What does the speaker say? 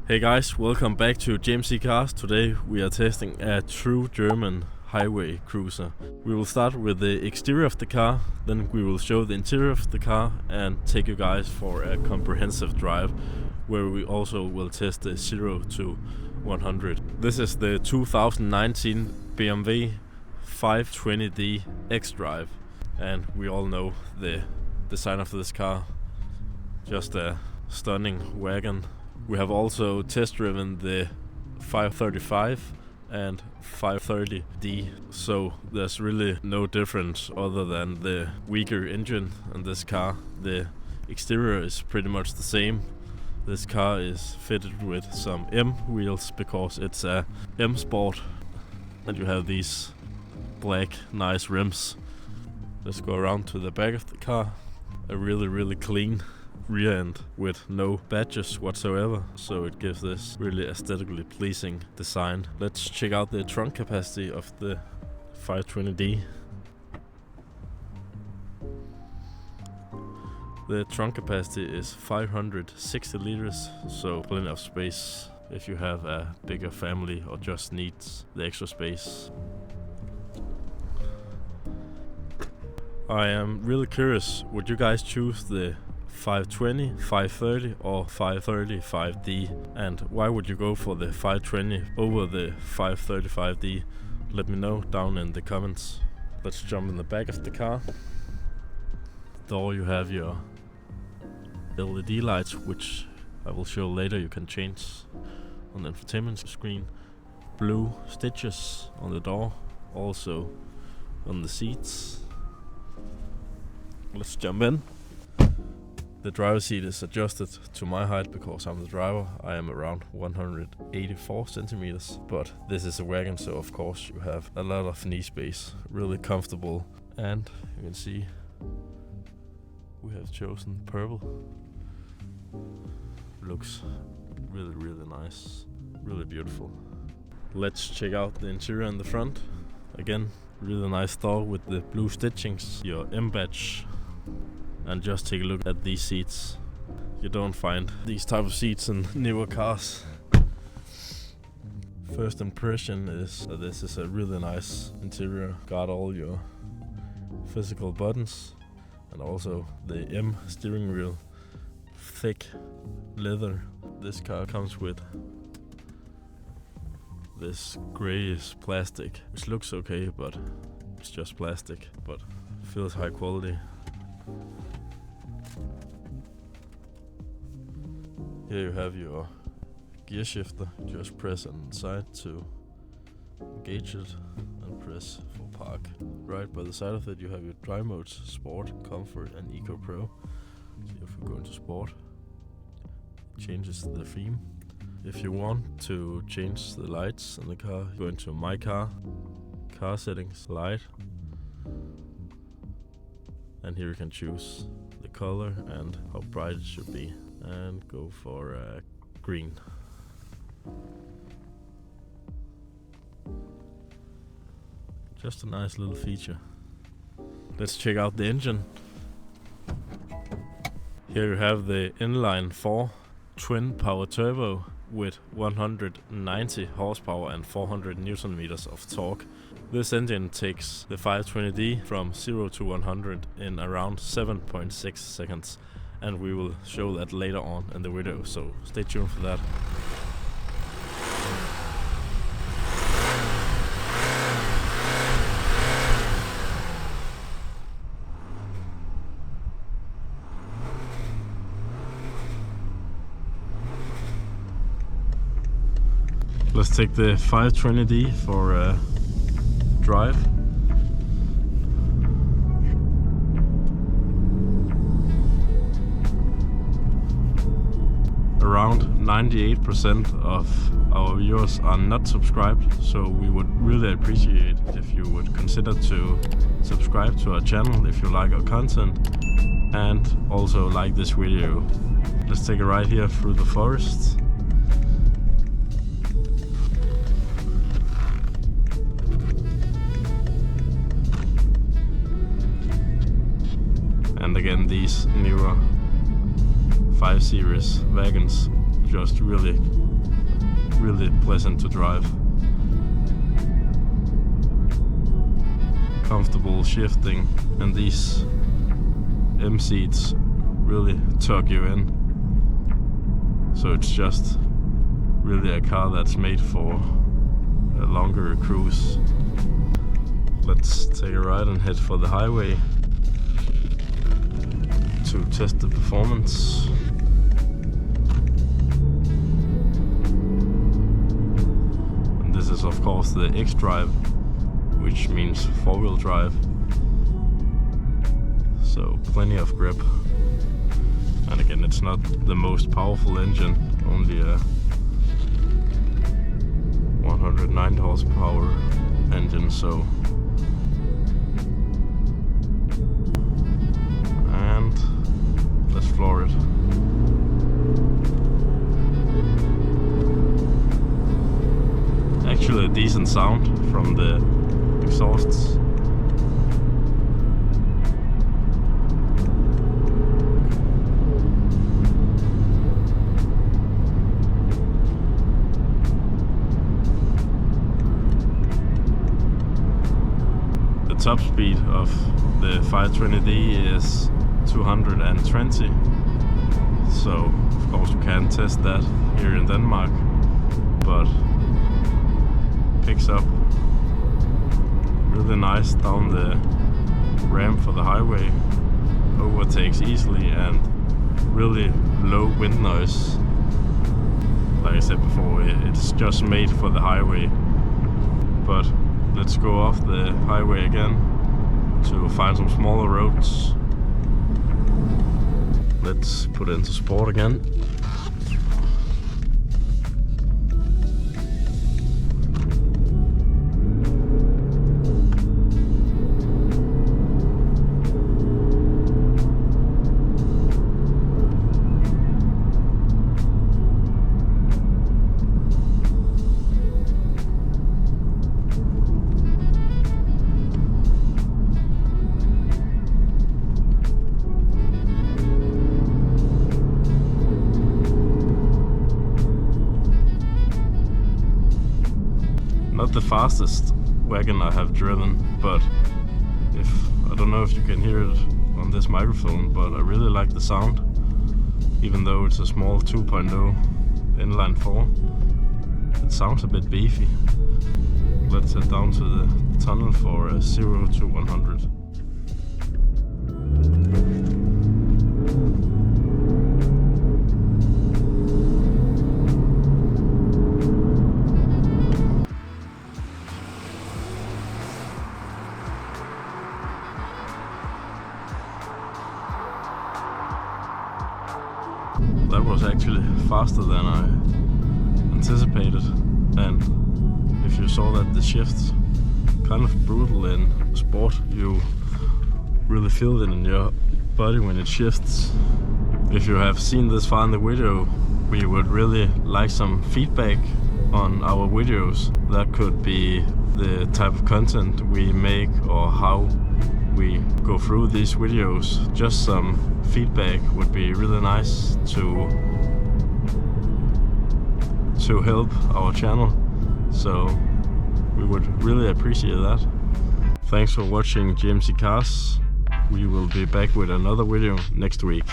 Hey guys, welcome back to JMC Cars. Today we are testing a true German highway cruiser. We will start with the exterior of the car, then we will show the interior of the car and take you guys for a comprehensive drive where we also will test the 0 to 100. This is the 2019 BMW 520d xDrive, and we all know the design of this car. Just a stunning wagon. We have also test driven the 535 and 530d, so there's really no difference other than the weaker engine in this car. The exterior is pretty much the same. This car is fitted with some M wheels because it's a M Sport, and you have these black nice rims. Let's go around to the back of the car. A really clean rear end with no badges whatsoever, so it gives this really aesthetically pleasing design. Let's check out the trunk capacity of the 520d. The trunk capacity is 560 liters, so plenty of space if you have a bigger family or just needs the extra space. I am really curious, would you guys choose the 520, 530 or 535d, and why would you go for the 520 over the 535d? Let me know down in the comments. Let's jump in the back of the car. Door, you have your LED lights, which I will show later you can change on the infotainment screen. Blue stitches on the door, also on the seats. Let's jump in. The driver's seat is adjusted to my height because I'm the driver. I am around 184 centimeters, but this is a wagon, so of course you have a lot of knee space. Really comfortable, and you can see we have chosen purple. Looks really nice, really beautiful. Let's check out the interior in the front. Again, really nice door with the blue stitchings, your M badge. And just take a look at these seats. You don't find these type of seats in newer cars. First impression is that this is a really nice interior. Got all your physical buttons and also the M steering wheel. Thick leather. This car comes with this grayish plastic, which looks okay, but it's just plastic, but feels high quality. Here you have your gear shifter. Just press on the side to engage it and press for park. Right by the side of it you have your drive modes: Sport, Comfort and Eco Pro. So if we go into Sport, it changes the theme. If you want to change the lights in the car, go into My Car, Car Settings, Light, and here you can choose the color and how bright it should be, and go for green. Just a nice little feature. Let's check out the engine. Here you have the inline 4 twin power turbo with 190 horsepower and 400 Newton meters of torque. This engine takes the 520d from 0 to 100 in around 7.6 seconds, and we will show that later on in the video, so stay tuned for that. Let's take the 520d for a drive. Around 98% of our viewers are not subscribed, so we would really appreciate if you would consider to subscribe to our channel if you like our content, and also like this video. Let's take a ride here through the forest. And again, these newer 5 Series wagons just really pleasant to drive. Comfortable shifting, and these M seats really tuck you in. So it's just really a car that's made for a longer cruise. Let's take a ride and head for the highway to test the performance. And this is of course the xDrive, which means 4-wheel drive. So plenty of grip. And again, it's not the most powerful engine, only a 109 horsepower engine, so. And let's floor it. Actually a decent sound from the exhausts. Top speed of the 520d is 220, so of course you can't test that here in Denmark, but picks up really nice down the ramp for the highway, overtakes easily, and really low wind noise. Like I said before, it's just made for the highway. But let's go off the highway again to find some smaller roads. Let's put it into sport again. Not the fastest wagon I have driven, but I don't know if you can hear it on this microphone, but I really like the sound, even though it's a small 2.0 inline 4. It sounds a bit beefy. Let's head down to the tunnel for a 0 to 100. That was actually faster than I anticipated, and if you saw that the shift's kind of brutal in sport, you really feel it in your body when it shifts. If you have seen this far in the video, we would really like some feedback on our videos. That could be the type of content we make or how we go through these videos. Just some feedback would be really nice to help our channel, so we would really appreciate that. Thanks for watching JMC Cars. We will be back with another video next week.